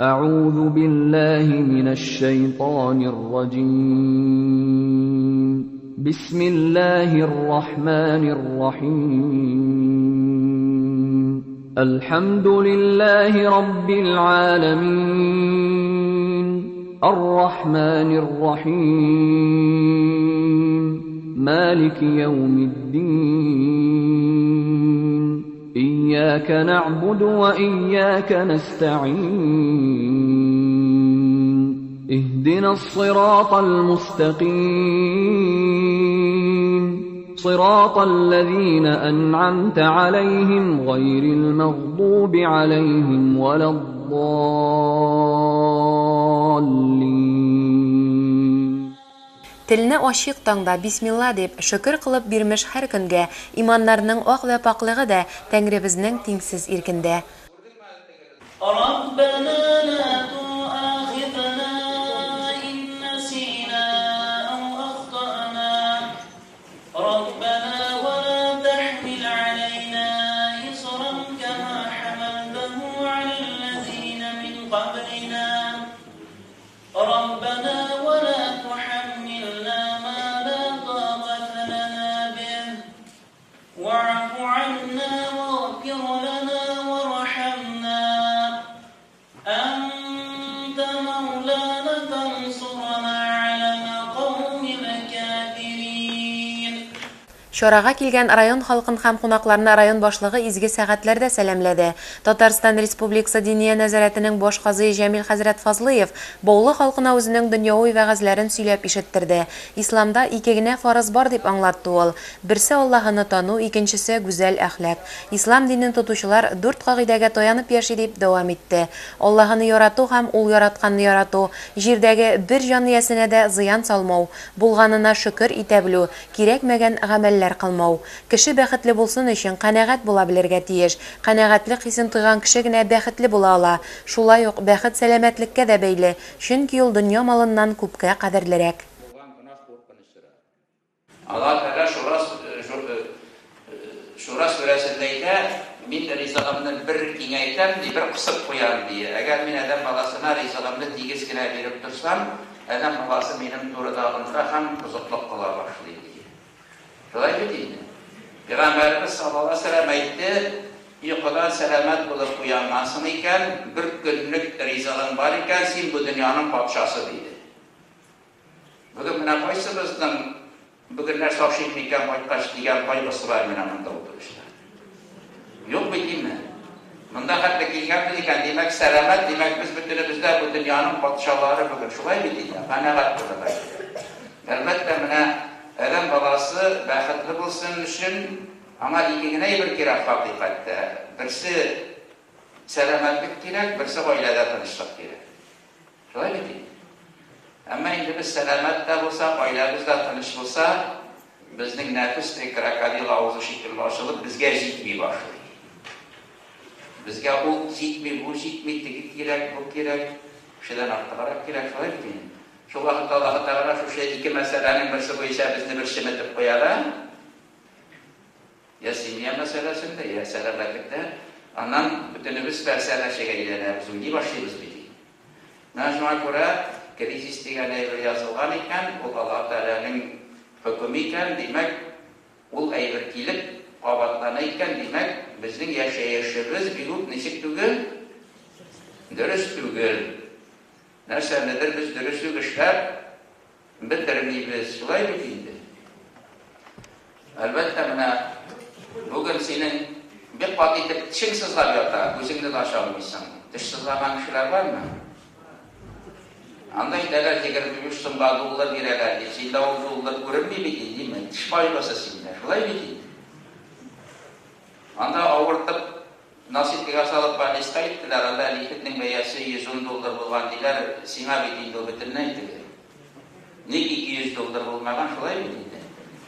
أعوذ بالله من الشيطان الرجيم. بسم الله الرحمن الرحيم. الحمد لله رب العالمين الرحمن الرحيم مالك يوم الدين إياك نعبد وإياك نستعين اهدنا الصراط المستقيم صراط الذين أنعمت عليهم غير المغضوب عليهم ولا الضالين. Тілні ашық таңда бисмилла деп шүкір қылып бермеш һәр күнгә, иманнарның ак вә паклыгы да Тәңребезнең тиңсез иркендә. Шораға килгән район халкын һәм кунакларны район башлыгы изге сәгатьләрдә сәламләде. Татарстан Республикасы Диния нәзарәтенең баш казые Җәмил хәзрәт Фазлыев Баулы халкына үзенең дөньяви вәгазьләрен сөйләп ишеттерде. Исламда ике генә фарыз бар дип аңлатты ул. Берсе Аллаһны тану, икенчесе гүзәл әхлак. Ислам динен тотучылар 4 кагыйдәгә таянып яши дип дәвам итте. Аллаһны ярату һәм ул яратканны ярату, җирдәге бер җан иясенә дә зыян салмау, булганына шөкер итә белү, кирәкмәгән гамәлләр кылмау. Кеше бәхетле булсын өчен канәгать була белергә тиеш. Канәгатьлек хисен тойган кеше генә бәхетле була ала. Шулай ук бәхет сәламәтлеккә дә бәйле, чөнки ул дөнья малыннан күпкә кадерлерәк. Allah Teala Şura suresindeyken min rizalımını bir kengaytem diye bir kısıp koyar diye. Eğer min adam balasına rizalımını digizgine verip tursam, adam balası benim doğrudağımda hem kızıklık kıla başlıyor diye. Şöyle değil mi? Peygamberimiz sallallahu aleyhi ve sellem ayette, uykudan selamet bulup uyanmasın iken, bir günlük rizalın var iken, sen bu dünyanın padişası dedi. Bugün buna koysunuzdan, bugünler sahşitlikken koykaç diyen kaygısı var münamında oturuşlar. Yok mu değil mi? Bunda hatta kilgen iken demek selamet, demek biz bütünümüzde bu dünyanın padişaları bugün. Şulay mı değil ya? Kanagat burada. Elbette buna adam balası bəxtli bulsun üçün ama ikigine bir kirek hakikatte. Birisi selametlik kirek, birisi ailede tanışlık kirek. Şöyle mi değil? Ama indi biz selamette bulsak, ailemizle tanış bulsak, bizning nefis tekrakadil ağzı şekilde açılıp bizge zikmi başlıyor. Bizge o zikmi, bu zikmi, teki kirek, bu kirek, şeyden arttırarak kirek, şöyle mi değil? Şu vakitte Allah-u Teala şu şey iki meselenin birisi bu ise bizni bir şimetip koyalım. Ya simiye meselesinde ya selametlikte. Ondan bütünümüz persene şeye ilerleriz. Ungi başlıyoruz bizi. Şuna göre kriz istiğane yazılgan iken, o Allah-u Teala'nın hükmü iken demek, o eğirkilip kabatlana iken demek, bizim yaşayışımız büyük nesik tügül, dürüst tügül. Nerse nedir biz dürüstlük işler bitirmeyiz. Şulay mı değildi? Elbette buna bugün senin bir kat edip dişin sızlar yata, gözünde de aşağımışsın. Diş sızlaman kişiler var mı? Anda giderler, tekrar bir sımga doğullar girerler diye. Sinde o doğullar görünmüyor değil mi? Diş faydası sinde. Şulay mı değildi? Anda ağırtıp nasiptiga salıp bana istayettiler. Allah likitinin beyası $110 bulgan diler. Sina bitiydi o bitirneydi. Nek $200 bulmagan şulay mı deydi?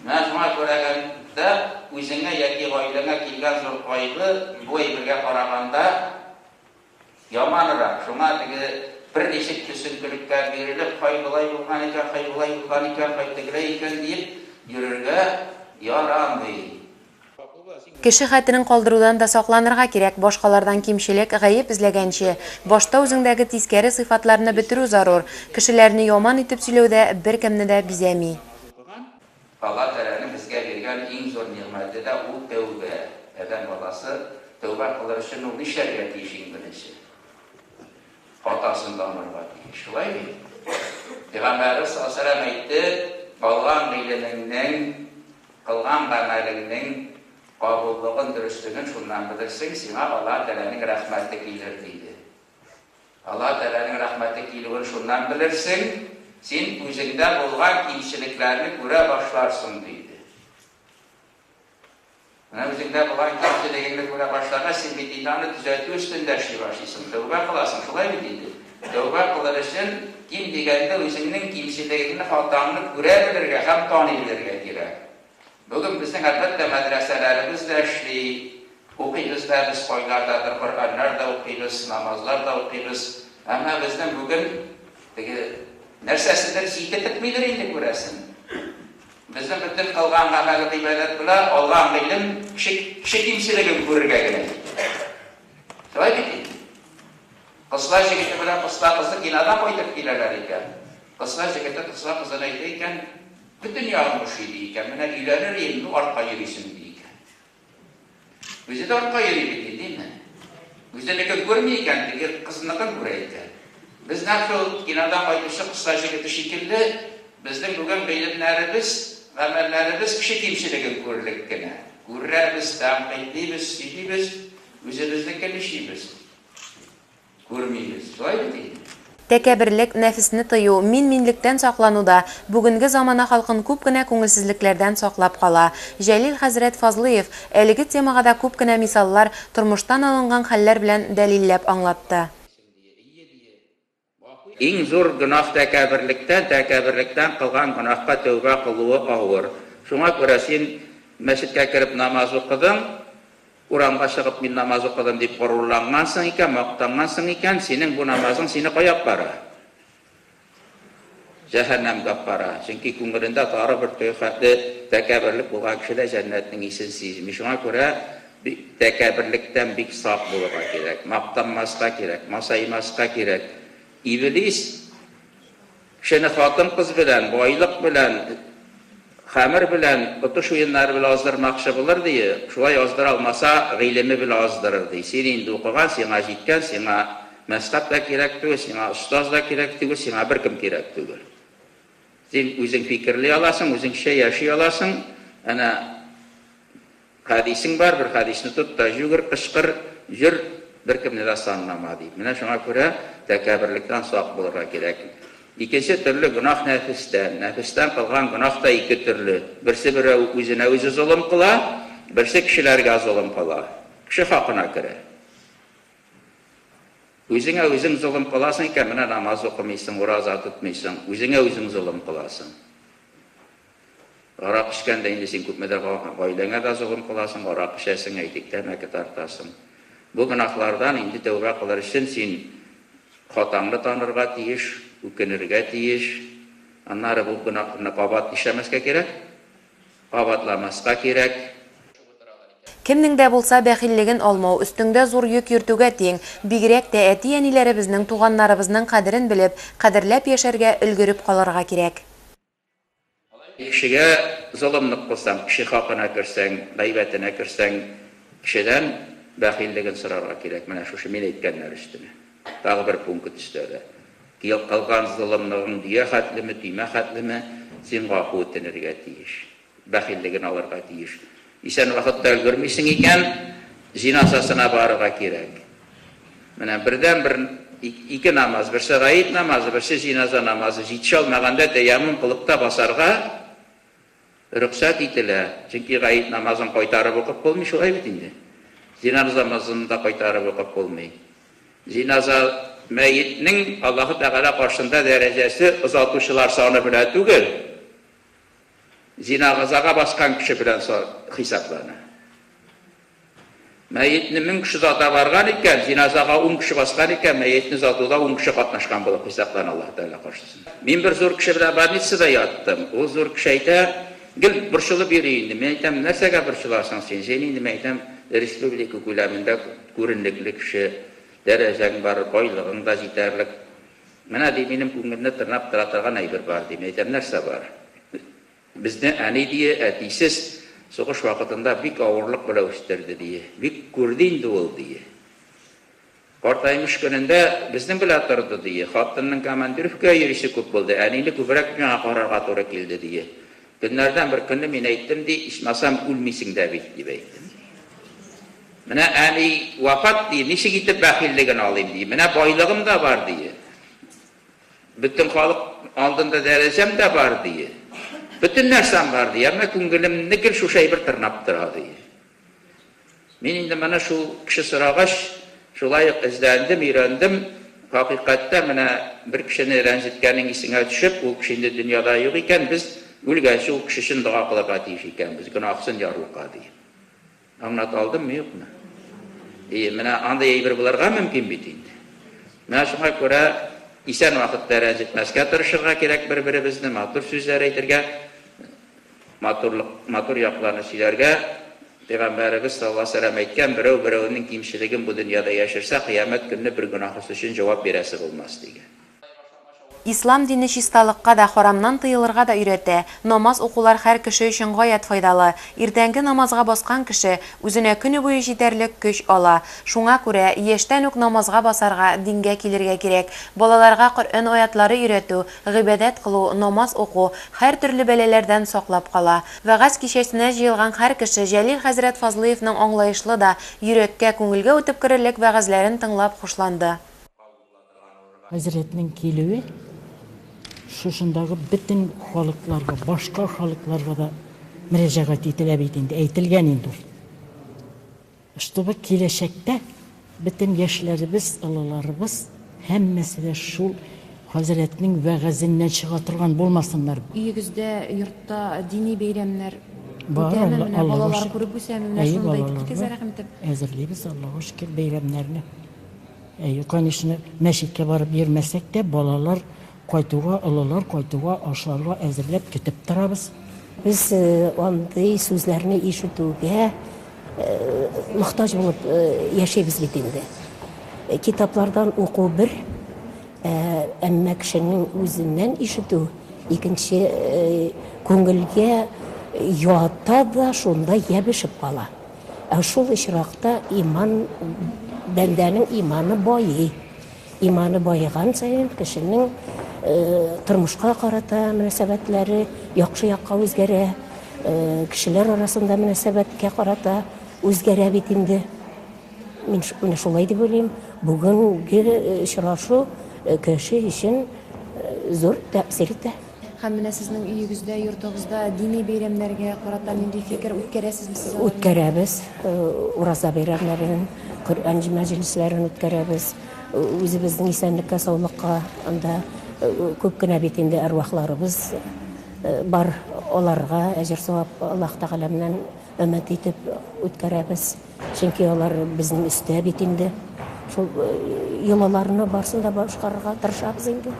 Şuna görəgəndə özünə yəki qayılına kilgən zor qayılı bu eybirgə qaraganda yamanıraq. Şuna bir neşik küsünkülüklər verilip qayılay bulgan iken, qaytdıgıra iken deyip yürürgə yaramı. Кеше хәтерен калдырудан да сакланырга кирәк, башкалардан кимчелек, гаеп эзләгәнче. Башта үзеңдәге тискәре сыйфатларны бетерү зарур. Кешеләрне яман итеп сөйләүдә беркемне дә бизәми. Allah Teala'nın bizge vergen en zor nimeti de o tövbe. Adam balası tövbe kılır için o şeriat işin bilisi. Hatasından mırvat. Şulay mı? Peygamberimiz sallallahu aleyhi ve sellem aytdı, kılgan gıylınının, kılgan amelinin kabulluğun dürüstlüğün şundan bilirsin, sana Allah Teala'nın rahmeti gelir deydi. Allah Teala'nın rahmeti gelirini şundan bilirsin, sen özünde bulgan kimçiliklerini göre başlarsın deydi. Özünde bulgan kimçiliklerini göre başlarına sen bir dinanı düzeltü üstünde şey başlısın. Tövbe kılasın, şulay mı deydi? Tövbe kılar için kim degende özünün kimçiliklerini, hatanını görebilirge, hem tanıyabilirge gerek. Bugün bizim elbette medreselerimiz de işli, okuyuz da biz koylardadır, Kur'anlar da okuyuz, namazlar da okuyuz. Ama bizden bugün nersesidir, zikret etmeyidir indi göresin. Bizim bütün kılgan ameli ibadet bile Allah'ın ilim, kişi kimsiliğin görürge gerek. Şöyle değil. Kızlar şekilde bile kızlar kızı kinadan koyduk kilerler iken. Kızlar şekilde kızlar kızına iken, bütün yağmış idiyken, bana ileri yemli arka yürüsün idiyken. Bizi de arka yürü bitti değil mi? Bizi de görmeyken, kızını göreyken. Biz nasıl kinadan koyduşu kızlar şekilde şekilde, bizden bugün bilimlerimiz, amellerimiz kişi kimsiliğin görürlük gene. Görürlerimiz, tamkaytlıyız, sidiyiz, üzerimizdeki işimiz. Görmeyiz, şöyle değil. Тәкәберлек, нәфисне тыю, мин-минлектән саклануда бүгенге замана халкын күп кенә күңелсезлекләрдән саклап кала. Җәлил хәзрәт Фазлыев әлеге темага да күп кенә мисаллар, тормыштан алынган хәлләр белән дәлилләп аңлатты. Иң зур гөнаһ тәкәберлектән кылган гөнаһка тәүбә кылуы авыр. Шуңа күрә син мәчеткә кереп намаз укыдың, урамга чыгып мин намаз укыдым дип горурлангансың икән, мактангансың икән, синең бу намазың сине каяп бара? Җәһәннәмгә бара. Чөнки күңелендә тары бер тәкәберлек булган кешеләр җәннәтнең исен сизми. Шуңа күрә тәкәберлектән бик сак булырга кирәк, мактанмаска кирәк, масаймаска кирәк. İblis kişini hatın kız bilen, boylık bilen, xamir bilen, tutuş oyunları bilen azdırmakçı bulur diye, şulay azdır almasa, gıylemi bilen azdırır diye. Sen indi okugan, sana jitken, sana meskap da kerek tügü, sana ustaz da kerek tügü, sana bir kim kerek tügü. Sen özün fikirli alasın, özün şey yaşay alasın, ana hadisin var, bir hadisini tut da jügür, kışkır, jür, bir kimni de sanlama deyip. Mine şuna göre təkəbirlikdən saq bulurğa gerek. İkinci türlü günah nefisten kılgan günah da iki türlü. Birisi bir özüne özü zulüm kıla, birisi kişilerge zulüm kıla. Kişi hakkına göre. Özüne özün zulüm kılasın iken mine namaz okumaysın, urazat tutmaysın. Özüne özün zulüm kılasın. Arak içkende indi sen köpmeder ailene de zulüm kılasın, arak içesin, eydikten eki tartasın. Bu günahlardan indi tövbe kılar için sen hatanlı tanırga tiyiş, ükenirge tiyiş. Anları bu günahlarına qabat işlemezke gerek, qabatlamaska gerek. Кемнең дә булса бәхиллеген алмау, өстеңдә зур йөк йөртүгә тиң, бигрәк тә әти-әниләребезнең, туганнарыбызның кадерен белеп, кадерләп яшәргә өлгереп калырга кирәк. Kişiye zulümlük kılsam, kişi hakkına kirsen, gıybetine kirsen, kişiden bəxilligin sırarga gerek. Mənə şu min etkenler üstüne. Dağı bir punkt üstüne. Kılgan zulümlüğün diye xatlimi, düymə xatlimi, sen qaqı ötənirge tiyiş. Bəxilligin alırga tiyiş. İsən vaxtda ölgürmüşsün iken, zinasasına barıga gerek. Mənə birdən bir iki namaz, birisi gayib namazı, birisi zinaza namazı, jitişi almağanda teyamın qılıqda basarga rüqsat itilə. Çünki gayib namazın qaytarıb oqıb olmuş, o ayıbet indi. Zinaza namazını da qaytarıb oqıb olmayı. Zinaza meyitinin Allah-u Teala qarşısında derecesi uzatışılar sanı bilə tügül. Zinazaga baskan kişi bilen hesaplanır. Meyitini 1000 kişi zata vargan iken, zinazaga 10 kişi baskan iken, meyitini zatıda 10 kişi katlaşkan bulup hesaplanır Allah Teala karşısında. Ben bir zor kişi bilen barnitsida yattım. O zor kişiyde Gel borçlu biriydi. Men aytam narsaga borçlasan sen? Sen indi men aytam respublika ko'lamida ko'rinlikli kishi, darajang bor, boylig'ing da yetarlik. Mana deydi mening ko'nglimni tirnab turadigan aybir bor deydi. Men aytam narsa bor. Bizni ani diye atisiz so'qish vaqtida bik og'irlik bilan o'stirdi diye. Bik ko'rdi indi ol diye. Qartaymış günündə bizden bilan turdi diye. Xotinining komandirovka yurishi ko'p bo'ldi. Anili ko'proq yana qarorga to'g'ri keldi diye. Günlerden bir kuni men aytdim di, ishmasam o'lmaysin deb aytdim. Mana ani vafot di, nishi gitib baxilligini olayım diye. Mana boylig'im da bor diye. Bütün xalq oldinda darajam da bor diye. Bütün narsam bor diye. Ammo ko'nglimni gil shu shay bir tirnab turadi. Men endi mana shu kishi so'rag'ash şulay izlendim, öğrendim. Hakikatte mana bir kishini ranjitganing esine tushib, u kishini dunyoda yo'q ekan, biz o'lgach u kishi shunday qilib aytish ekanmiz, gunohsin yorug'a deyib. Anlat oldimmi, yo'qmi? Mana anday bir bularga mumkin bitildi. Mana shunga ko'ra eson vaqtda ranjitmasga tirishirga kerak, bir-birimizni matur so'zlar aytirga, matur yoqlarni sizlarga Peygamberimiz sallallahu aleyhi ve sellem aytgan birov-birovining kimchiligini bu dunyoda yashirsa, qiyomat kunida bir gunohisi uchun javob berasi bo'lmas degan. Ислам дини чисталыкка да, харамнан тыйылырга да өйрәтә. Намаз укулар һәр кеше өчен гаять файдалы. Иртәнге намазга баскан кеше үзенә көне буе җитәрлек көч ала. Шуңа күрә яшьтән үк намазга басарга, дингә килергә кирәк. Балаларга Коръән аятлары өйрәтү, гыйбадәт кылу, намаз уку һәр төрле бәләләрдән саклап кала. Вагаз кичәсенә җыелган һәр кеше Җәлил хәзрәт Фазлыевның аңлаешлы да, йөрәккә, күңелгә үтеп керерлек вагазларын тыңлап хушланды. Хәзрәтнең килүе шушындагы бүтән халыкларга, башка халыкларга да мөрәҗәгать ителә бит инде, әйтелгән инде. Чтобы киләчәктә бүтән яшьләребез, алаларыбыз һәммәсе дә шул хәзрәтнең вәгазеннән чыга торган булмасыннар. Өегездә, йортта дини бәйрәмнәр Бар, балалар күреп үсәме, менә шундай итегез рәхмәт. Әзерлибез, Аллаһка шөкер, бәйрәмнәрне. Конечно, мәчеткә барып йөрмәсәк тә, балалар кайтуга, алалар кайтуга, ашларга әзерләп көтеп торабыз. Biz андый сүзләрне ишетүгә мохтаҗ булып яшәйбез бит инде. Китаплардан уку бер, әмма кешенең үзеннән ишетү икенче, күңелгә ята да шунда ябышып кала. Шул очракта иман, бәндәнең иманы байый. Иманы байыган саен кешенең тормышка карата мөнәсәбәтләре яхшы якка үзгәрә, кешеләр арасында мөнәсәбәткә карата үзгәрә бит инде. Мин шулай дип уйлыйм. Бүгенге очрашу кеше өчен зур тәэсир итә. Һәм менә сезнең өегездә, йортыгызда дини бәйрәмнәргә карата нинди фикер үткәрәсезме сез? Үткәрәбез. Ураза бәйрәмнәрен, Коръән мәҗлесләрен үткәрәбез. Үзебезнең исәнлеккә, саулыкка, анда күп кенә бит инде арвахларыбыз бар, аларга әҗр-савап Аллаһ Тәгалә менән өмет итеп үткәрәбез. Чөнки алар безнең өстә бит инде. Шул йолаларны барсын да башкарырга тырышабыз инде.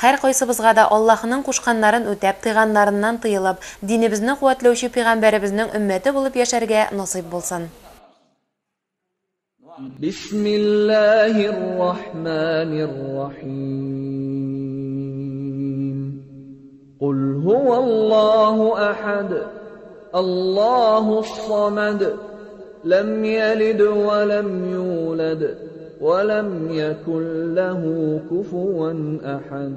Һәр кайсыбызга да Аллаһның кушканнарын үтәп, тыйганнарыннан тыелып, динебезне куәтләүче пәйгамбәребезнең өммәте булып яшәргә насыйп булсын. Bismillahirrahmanirrahim. Qul huvallahu ahad. Allahus samad. Lam yalid wa lam yulad. ولم يكن له كفوا أحد